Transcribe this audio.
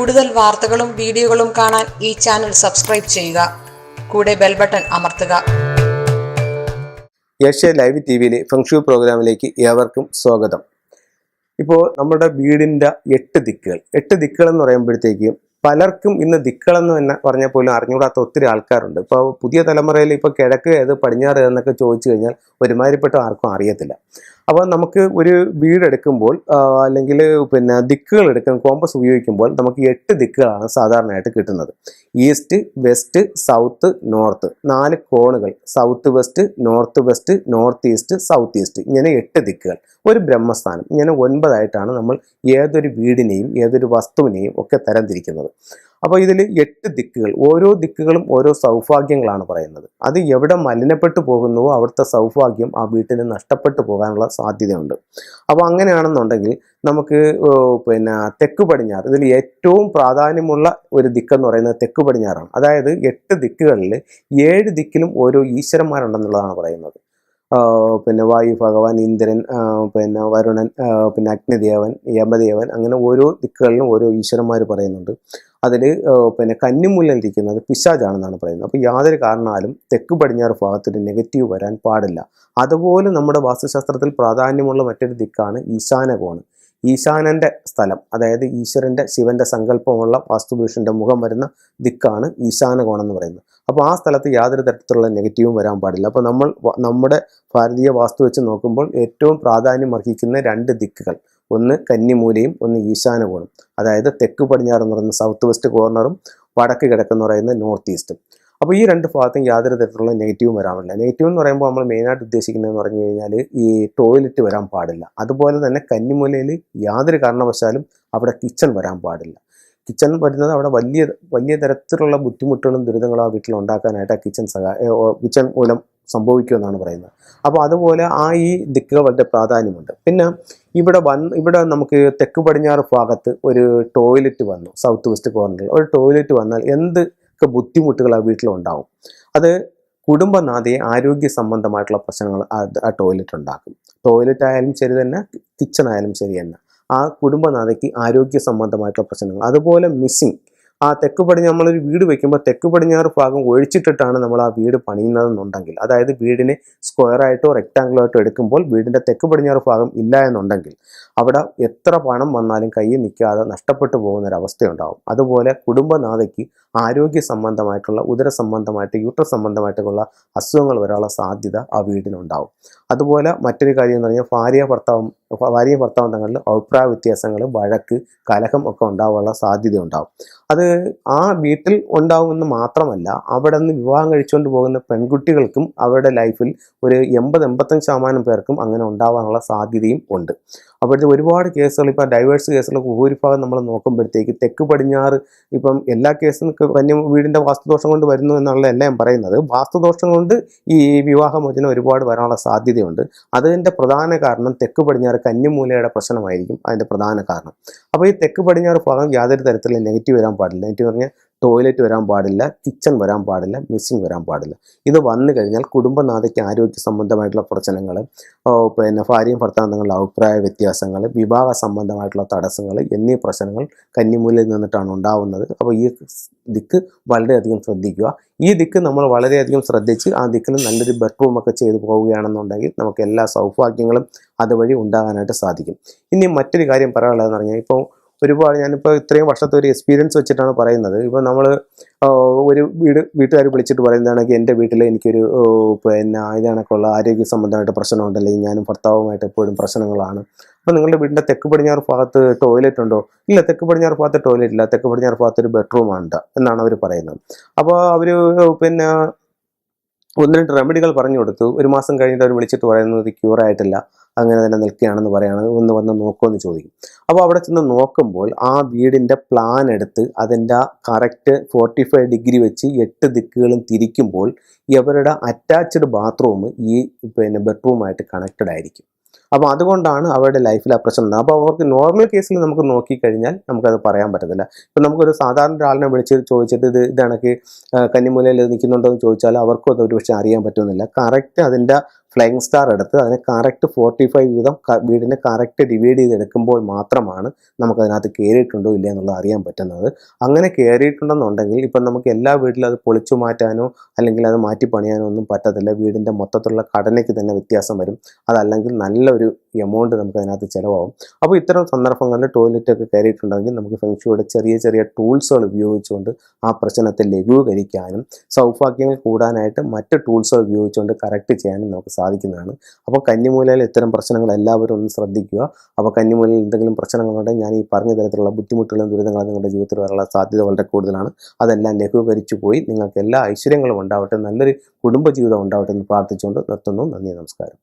കൂടുതൽ വാർത്തകളും വീഡിയോകളും കാണാൻ ഈ ചാനൽ സബ്സ്ക്രൈബ് ചെയ്യുക. കൂടെ ബെൽ ബട്ടൺ അമർത്തുക. ഏഷ്യ ലൈവ് ടിവിയിലെ ഫെങ്ഷു പ്രോഗ്രാമിലേക്ക് ഏവർക്കും സ്വാഗതം. ഇപ്പോൾ നമ്മുടെ വീടിൻ്റെ 8 ദിക്കുകൾ എന്ന് പറയുമ്പോഴത്തേക്ക് പലർക്കും ഇന്ന് ദിക്കുകളെന്ന് തന്നെ പറഞ്ഞാൽ പോലും അറിഞ്ഞുകൂടാത്ത ഒത്തിരി ആൾക്കാരുണ്ട്. ഇപ്പോൾ പുതിയ തലമുറയിൽ ഇപ്പോൾ കിഴക്ക് ഏത് പടിഞ്ഞാറ് എന്നൊക്കെ ചോദിച്ചു കഴിഞ്ഞാൽ ഒരുമാതിരിപ്പെട്ട ആർക്കും അറിയത്തില്ല. അപ്പോൾ നമുക്ക് ഒരു വീടെടുക്കുമ്പോൾ അല്ലെങ്കിൽ ദിക്കുകൾ എടുക്കാൻ കോമ്പസ് ഉപയോഗിക്കുമ്പോൾ നമുക്ക് 8 ദിക്കുകളാണ് സാധാരണയായിട്ട് കിട്ടുന്നത്. ഈസ്റ്റ്, വെസ്റ്റ്, സൗത്ത്, നോർത്ത്, 4 കോണുകൾ, south west, north east, south east, ഇങ്ങനെ 8 ദിക്കുകൾ, ഒരു ബ്രഹ്മസ്ഥാനം, ഇങ്ങനെ 9 നമ്മൾ ഏതൊരു വീടിനെയും ഏതൊരു വസ്തുവിനെയും ഒക്കെ തരംതിരിക്കുന്നത്. അപ്പോൾ ഇതിൽ 8 ദിക്കുകൾ, ഓരോ ദിക്കുകളും ഓരോ സൗഭാഗ്യങ്ങളാണ് പറയുന്നത്. അത് എവിടെ മലിനപ്പെട്ടു പോകുന്നുവോ അവിടുത്തെ സൗഭാഗ്യം ആ വീട്ടിന് നഷ്ടപ്പെട്ടു പോകാനുള്ള സാധ്യതയുണ്ട്. അപ്പോൾ അങ്ങനെയാണെന്നുണ്ടെങ്കിൽ നമുക്ക് തെക്ക് പടിഞ്ഞാറ്, ഇതിൽ ഏറ്റവും പ്രാധാന്യമുള്ള ഒരു ദിക്കെന്ന് പറയുന്നത് തെക്ക് പടിഞ്ഞാറാണ്. അതായത് 8 ദിക്കുകളിൽ 7 ദിക്കിലും ഓരോ ഈശ്വരന്മാരുണ്ടെന്നുള്ളതാണ് പറയുന്നത്. വായു ഭഗവാൻ, ഇന്ദ്രൻ, വരുണൻ, അഗ്നിദേവൻ, യമദേവൻ, അങ്ങനെ ഓരോ ദിക്കുകളിലും ഓരോ ഈശ്വരന്മാർ പറയുന്നുണ്ട്. അതിൽ കന്നിമൂലയിലിരിക്കുന്നത് പിശാചാണെന്നാണ് പറയുന്നത്. അപ്പോൾ യാതൊരു കാരണാലും തെക്ക് പടിഞ്ഞാറ് ഭാഗത്തൊരു നെഗറ്റീവ് വരാൻ പാടില്ല. അതുപോലെ നമ്മുടെ വാസ്തുശാസ്ത്രത്തിൽ പ്രാധാന്യമുള്ള മറ്റൊരു ദിക്കാണ് ഈശാനകോണ്. ഈശാനന്റെ സ്ഥലം, അതായത് ഈശ്വരന്റെ ശിവന്റെ സങ്കല്പമുള്ള വാസ്തുപുരുഷന്റെ മുഖം വരുന്ന ദിക്കാണ് ഈശാനകോണം എന്ന് പറയുന്നത്. അപ്പോൾ ആ സ്ഥലത്ത് യാതൊരു തരത്തിലുള്ള നെഗറ്റീവും വരാൻ പാടില്ല. അപ്പോൾ നമ്മുടെ ഭാരതീയ വാസ്തു വെച്ച് നോക്കുമ്പോൾ ഏറ്റവും പ്രാധാന്യം അർഹിക്കുന്ന 2 ദിക്കുകൾ, ഒന്ന് കന്നിമൂലയും ഒന്ന് ഈശാനകോണും. അതായത് തെക്ക് പടിഞ്ഞാറ് എന്ന് പറയുന്ന സൗത്ത് വെസ്റ്റ് കോർണറും വടക്ക് കിഴക്കെന്ന് പറയുന്ന നോർത്ത് ഈസ്റ്റും. അപ്പോൾ ഈ 2 ഭാഗത്തും യാതൊരു തരത്തിലുള്ള നെഗറ്റീവും വരാൻ പാടില്ല. നെഗറ്റീവ് എന്ന് പറയുമ്പോൾ നമ്മൾ മെയിനായിട്ട് ഉദ്ദേശിക്കുന്നതെന്ന് പറഞ്ഞു കഴിഞ്ഞാൽ ഈ ടോയ്ലറ്റ് വരാൻ പാടില്ല. അതുപോലെ തന്നെ കന്നിമൂലയിൽ യാതൊരു കാരണവശാലും അവിടെ കിച്ചൺ വരാൻ പാടില്ല. കിച്ചൺ വരുന്നത് അവിടെ വലിയ തരത്തിലുള്ള ബുദ്ധിമുട്ടുകളും ദുരിതങ്ങളും ആ വീട്ടിൽ ഉണ്ടാക്കാനായിട്ട് ആ കിച്ചൺ മൂലം സംഭവിക്കുമെന്നാണ് പറയുന്നത്. അപ്പോൾ അതുപോലെ ഈ ദിക്കുകൾ വളരെ പ്രാധാന്യമുണ്ട്. പിന്നെ ഇവിടെ നമുക്ക് തെക്ക് പടിഞ്ഞാറ് ഭാഗത്ത് ഒരു ടോയ്ലറ്റ് വന്നു, സൗത്ത് വെസ്റ്റ് കോർണറിൽ ഒരു ടോയ്ലറ്റ് വന്നാൽ എന്തൊക്കെ ബുദ്ധിമുട്ടുകൾ ആ വീട്ടിലുണ്ടാവും. അത് കുടുംബനാഥയെ ആരോഗ്യ സംബന്ധമായിട്ടുള്ള പ്രശ്നങ്ങൾ ആ ടോയ്ലറ്റ് ഉണ്ടാക്കും. ടോയ്ലറ്റ് ആയാലും ശരി തന്നെ, കിച്ചൺ ആയാലും ശരി തന്നെ, ആ കുടുംബനാഥയ്ക്ക് ആരോഗ്യ സംബന്ധമായിട്ടുള്ള പ്രശ്നങ്ങൾ. അതുപോലെ മിസ്സിങ്, ആ തെക്ക് പടിഞ്ഞാറ് നമ്മളൊരു വീട് വയ്ക്കുമ്പോൾ തെക്ക് പടിഞ്ഞാറ് ഭാഗം ഒഴിച്ചിട്ടിട്ടാണ് നമ്മൾ ആ വീട് പണിയുന്നതെന്നുണ്ടെങ്കിൽ, അതായത് വീടിനെ സ്ക്വയറായിട്ടോ റെക്ടാങ്കിളായിട്ടോ എടുക്കുമ്പോൾ വീടിൻ്റെ തെക്ക് പടിഞ്ഞാറ് ഭാഗം ഇല്ല എന്നുണ്ടെങ്കിൽ അവിടെ എത്ര പണം വന്നാലും കയ്യിൽ നിൽക്കാതെ നഷ്ടപ്പെട്ടു പോകുന്നൊരവസ്ഥയുണ്ടാവും. അതുപോലെ കുടുംബനാഥയ്ക്ക് ആരോഗ്യ സംബന്ധമായിട്ടുള്ള, ഉദര സംബന്ധമായിട്ട്, യൂട്രസ് സംബന്ധമായിട്ടുള്ള അസുഖങ്ങൾ വരാനുള്ള സാധ്യത ആ വീടിനുണ്ടാവും. അതുപോലെ മറ്റൊരു കാര്യം എന്ന് പറഞ്ഞാൽ ഭാര്യയും ഭർത്താവും തങ്ങളിൽ അഭിപ്രായ വ്യത്യാസങ്ങൾ, വഴക്ക്, കലഹം ഒക്കെ ഉണ്ടാവാനുള്ള സാധ്യത ഉണ്ടാവും. അത് ആ വീട്ടിൽ ഉണ്ടാവുമെന്ന് മാത്രമല്ല, അവിടെ നിന്ന് വിവാഹം കഴിച്ചുകൊണ്ട് പോകുന്ന പെൺകുട്ടികൾക്കും അവരുടെ ലൈഫിൽ ഒരു 80-85% പേർക്കും അങ്ങനെ ഉണ്ടാവാനുള്ള സാധ്യതയും ഉണ്ട്. അപ്പോഴത്തെ ഒരുപാട് കേസുകൾ, ഇപ്പോൾ ഡൈവേഴ്സ് കേസുകളൊക്കെ ഭൂരിഭാഗം നമ്മൾ നോക്കുമ്പോഴത്തേക്ക് തെക്ക് പടിഞ്ഞാറ്, ഇപ്പം എല്ലാ കേസും വീടിൻ്റെ വാസ്തുദോഷം കൊണ്ട് വരുന്നു എന്നുള്ളതല്ല ഞാൻ പറയുന്നത്. വാസ്തുദോഷം കൊണ്ട് ഈ വിവാഹമോചനം ഒരുപാട് വരാനുള്ള സാധ്യതയുണ്ട്. അതിൻ്റെ പ്രധാന കാരണം തെക്ക് പടിഞ്ഞാറ് കന്നിമൂലയുടെ പ്രശ്നമായിരിക്കും അതിൻ്റെ പ്രധാന കാരണം. അപ്പോൾ ഈ തെക്ക് പടിഞ്ഞാറ് ഭാഗം യാതൊരു തരത്തിലുള്ള നെഗറ്റീവ് വരാൻ പാടില്ല. നെഗറ്റീവ് പറഞ്ഞാൽ ടോയ്ലറ്റ് വരാൻ പാടില്ല, കിച്ചൺ വരാൻ പാടില്ല, മിസ്സിങ് വരാൻ പാടില്ല. ഇത് വന്നു കഴിഞ്ഞാൽ കുടുംബനാഥയ്ക്ക് ആരോഗ്യ സംബന്ധമായിട്ടുള്ള പ്രശ്നങ്ങൾ, ഭാര്യയും ഭർത്താവും തമ്മിലുള്ള അഭിപ്രായ വ്യത്യാസങ്ങൾ, വിവാഹ സംബന്ധമായിട്ടുള്ള തടസ്സങ്ങൾ എന്നീ പ്രശ്നങ്ങൾ കന്നിമൂലയിൽ നിന്നിട്ടാണ് ഉണ്ടാവുന്നത്. അപ്പോൾ ഈ ദിക്ക് വളരെയധികം ശ്രദ്ധിക്കുക. ഈ ദിക്ക് നമ്മൾ വളരെയധികം ശ്രദ്ധിച്ച് ആ ദിക്കിൽ നല്ലൊരു ബെഡ്റൂമൊക്കെ ചെയ്തു പോവുകയാണെന്നുണ്ടെങ്കിൽ നമുക്ക് എല്ലാ സൗഭാഗ്യങ്ങളും അതുവഴി ഉണ്ടാകാനായിട്ട് സാധിക്കും. ഇനി മറ്റൊരു കാര്യം പറയാനുള്ളതെന്ന് പറഞ്ഞാൽ, ഇപ്പോൾ ഒരുപാട് ഞാനിപ്പോൾ ഇത്രയും വർഷത്തെ ഒരു എക്സ്പീരിയൻസ് വെച്ചിട്ടാണ് പറയുന്നത്. ഇപ്പോൾ നമ്മൾ ഒരു വീട്ടുകാർ വിളിച്ചിട്ട് പറയുന്നതാണെങ്കിൽ എൻ്റെ വീട്ടിൽ എനിക്കൊരു ഇതിനൊക്കെയുള്ള ആരോഗ്യ സംബന്ധമായിട്ട് പ്രശ്നമുണ്ടല്ലേ, ഞാനും ഭർത്താവുമായിട്ട് എപ്പോഴും പ്രശ്നങ്ങളാണ്. അപ്പോൾ നിങ്ങളുടെ വീടിൻ്റെ തെക്ക് പടിഞ്ഞാറ് ഭാഗത്ത് ടോയ്ലറ്റ് ഉണ്ടോ? ഇല്ല, തെക്ക് പടിഞ്ഞാറ് ഭാഗത്ത് ടോയ്ലറ്റ് ഇല്ല, തെക്ക് പടിഞ്ഞാറ് ഭാഗത്ത് ഒരു ബെഡ്റൂമുണ്ട് എന്നാണ് അവർ പറയുന്നത്. അപ്പോൾ അവർ 1-2 റെമഡികൾ പറഞ്ഞു കൊടുത്തു. ഒരു മാസം കഴിഞ്ഞിട്ട് അവർ വിളിച്ചിട്ട് പറയുന്നത് ക്യൂറായിട്ടില്ല, അങ്ങനെ തന്നെ നിൽക്കുകയാണെന്ന് പറയുകയാണ്. ഒന്ന് വന്ന് നോക്കുമെന്ന് ചോദിക്കും. അപ്പോൾ അവിടെ ചെന്ന് നോക്കുമ്പോൾ ആ വീടിൻ്റെ പ്ലാൻ എടുത്ത് അതിൻ്റെ കറക്റ്റ് 45 ഡിഗ്രി വെച്ച് 8 ദിക്കുകളും തിരിക്കുമ്പോൾ ഇവരുടെ അറ്റാച്ച്ഡ് ബാത്റൂം ഈ ബെഡ്റൂമായിട്ട് കണക്റ്റഡ് ആയിരിക്കും. അപ്പോൾ അതുകൊണ്ടാണ് അവരുടെ ലൈഫിൽ ആ പ്രശ്നം ഉണ്ടാകും. അപ്പോൾ അവർക്ക് നോർമൽ കേസിൽ നമുക്ക് നോക്കിക്കഴിഞ്ഞാൽ നമുക്കത് പറയാൻ പറ്റത്തില്ല. ഇപ്പം നമുക്കൊരു സാധാരണ ഒരാളിനെ വിളിച്ച് ചോദിച്ചിട്ട് ഇതാണെങ്കിൽ കന്നിമൂലയിൽ നിൽക്കുന്നുണ്ടോ എന്ന് ചോദിച്ചാൽ അവർക്കും അത് ഒരുപക്ഷെ അറിയാൻ പറ്റുന്നില്ല. കറക്റ്റ് അതിൻ്റെ ഫ്ലൈയിങ് സ്റ്റാർ എടുത്ത് അതിനെ കറക്റ്റ് 45 വീതം വീടിനെ കറക്റ്റ് ഡിവൈഡ് ചെയ്തെടുക്കുമ്പോൾ മാത്രമാണ് നമുക്കതിനകത്ത് കയറിയിട്ടുണ്ടോ ഇല്ല എന്നുള്ളത് അറിയാൻ പറ്റുന്നത്. അങ്ങനെ കയറിയിട്ടുണ്ടെന്നുണ്ടെങ്കിൽ ഇപ്പം നമുക്ക് എല്ലാ വീട്ടിലും അത് പൊളിച്ചു മാറ്റാനോ അല്ലെങ്കിൽ അത് മാറ്റി പണിയാനോ ഒന്നും പറ്റത്തില്ല. വീടിൻ്റെ മൊത്തത്തിലുള്ള ഘടനയ്ക്ക് തന്നെ വ്യത്യാസം വരും. അതല്ലെങ്കിൽ നല്ലൊരു എമൗണ്ട് നമുക്ക് അതിനകത്ത് ചിലവാകും. അപ്പോൾ ഇത്തരം സന്ദർഭങ്ങളിൽ ടോയ്ലറ്റൊക്കെ കയറിയിട്ടുണ്ടെങ്കിൽ നമുക്ക് ഫെങ്ഷുയുടെ ചെറിയ ചെറിയ ടൂൾസുകൾ ഉപയോഗിച്ചുകൊണ്ട് ആ പ്രശ്നത്തെ ലഘൂകരിക്കാനും സൗഭാഗ്യങ്ങൾ കൂടാനായിട്ട് മറ്റ് ടൂൾസുകൾ ഉപയോഗിച്ചുകൊണ്ട് കറക്റ്റ് ചെയ്യാനും നമുക്ക് സാധിക്കുന്നതാണ്. അപ്പോൾ കന്നിമൂലയിൽ ഇത്തരം പ്രശ്നങ്ങൾ എല്ലാവരും ഒന്ന് ശ്രദ്ധിക്കുക. അപ്പോൾ കന്നിമൂലയിൽ എന്തെങ്കിലും പ്രശ്നങ്ങളുണ്ടെങ്കിൽ ഞാൻ ഈ പറഞ്ഞ തരത്തിലുള്ള ബുദ്ധിമുട്ടുകളും ദുരിതങ്ങളും നിങ്ങളുടെ ജീവിതത്തിൽ വരാനുള്ള സാധ്യത വളരെ കൂടുതലാണ്. അതെല്ലാം ലഘൂകരിച്ചു പോയി നിങ്ങൾക്ക് എല്ലാ ഐശ്വര്യങ്ങളും ഉണ്ടാവട്ടെ, നല്ലൊരു കുടുംബജീവിതം ഉണ്ടാവട്ടെ എന്ന് പ്രാർത്ഥിച്ചുകൊണ്ട് നിർത്തുന്നു. നന്ദി, നമസ്കാരം.